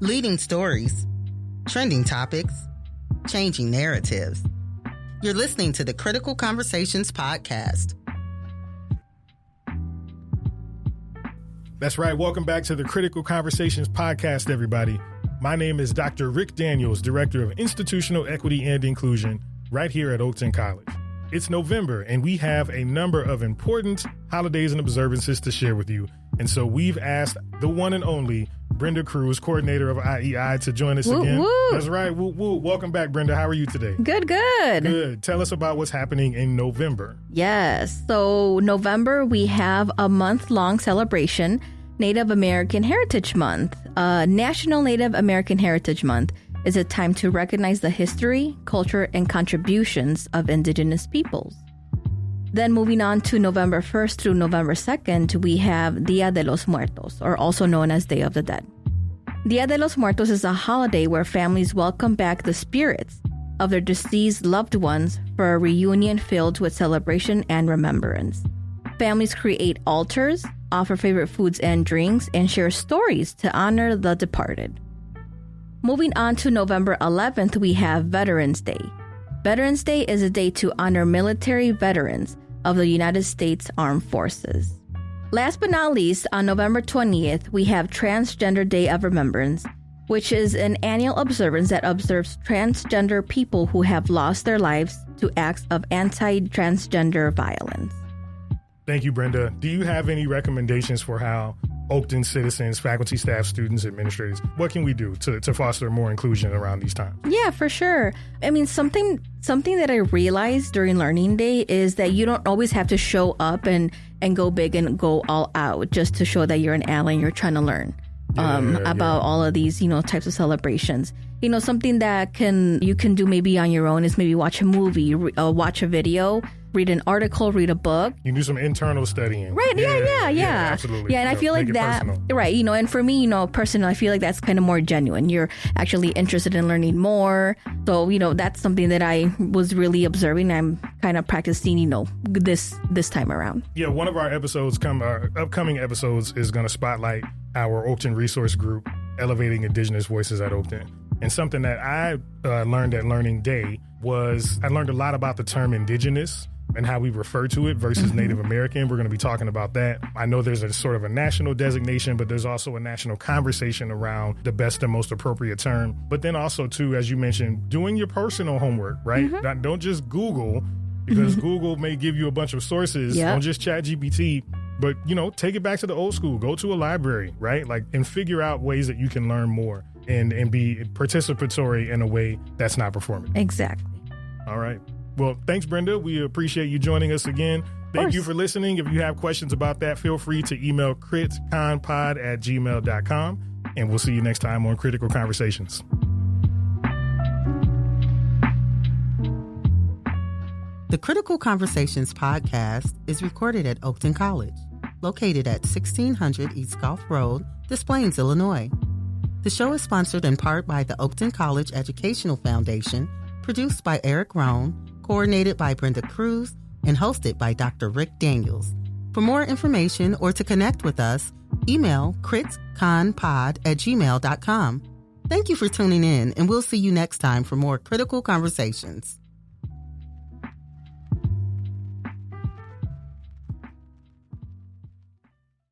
Leading stories, trending topics, changing narratives. You're listening to the Critical Conversations podcast. That's right. Welcome back to the Critical Conversations podcast, everybody. My name is Dr. Rick Daniels, Director of Institutional Equity and Inclusion, right here at Oakton College. It's November, and we have a number of important holidays and observances to share with you. And so we've asked the one and only Brenda Cruz, coordinator of IEI, to join us again. Woo. That's right. Woo, woo. Welcome back, Brenda. How are you today? Good. Good. Tell us about what's happening in November. Yes. So November, we have a month-long celebration, Native American Heritage Month. National Native American Heritage Month is a time to recognize the history, culture, and contributions of Indigenous peoples. Then moving on to November 1st through November 2nd, we have Dia de los Muertos, or also known as Day of the Dead. Dia de los Muertos is a holiday where families welcome back the spirits of their deceased loved ones for a reunion filled with celebration and remembrance. Families create altars, offer favorite foods and drinks, and share stories to honor the departed. Moving on to November 11th, we have Veterans Day. Veterans Day is a day to honor military veterans of the United States Armed Forces. Last but not least, on November 20th, we have Transgender Day of Remembrance, which is an annual observance that observes transgender people who have lost their lives to acts of anti-transgender violence. Thank you, Brenda. Do you have any recommendations for how Oakton citizens, faculty, staff, students, administrators, what can we do to foster more inclusion around these times? Yeah, for sure. I mean, something that I realized during Learning Day is that you don't always have to show up and go big and go all out just to show that you're an ally and you're trying to learn about all of these, types of celebrations. Something that you can do maybe on your own is maybe watch a movie, watch a video, read an article, read a book. You do some internal studying. Right, yeah. Absolutely. Yeah, and I feel like that, personal. Right, and for me, personally, I feel like that's kind of more genuine. You're actually interested in learning more. So, that's something that I was really observing. I'm kind of practicing, this time around. Yeah, one of our upcoming episodes is going to spotlight our Oakton Resource Group, Elevating Indigenous Voices at Oakton. And something that I learned at Learning Day was I learned a lot about the term indigenous and how we refer to it versus Native American. We're going to be talking about that. I know there's a sort of a national designation, but there's also a national conversation around the best and most appropriate term. But then also, too, as you mentioned, doing your personal homework, right? Don't just Google, because Google may give you a bunch of sources. Yep. Don't just ChatGPT. But, take it back to the old school. Go to a library, right? And figure out ways that you can learn more and be participatory in a way that's not performative. Exactly. All right. Well, thanks, Brenda. We appreciate you joining us again. Thank you for listening. If you have questions about that, feel free to email critconpod@gmail.com. And we'll see you next time on Critical Conversations. The Critical Conversations podcast is recorded at Oakton College, located at 1600 East Gulf Road, Des Plaines, Illinois. The show is sponsored in part by the Oakton College Educational Foundation, produced by Erick Rohn, coordinated by Brenda Cruz, and hosted by Dr. Rick Daniels. For more information or to connect with us, email critconpod@gmail.com. Thank you for tuning in, and we'll see you next time for more Critical Conversations.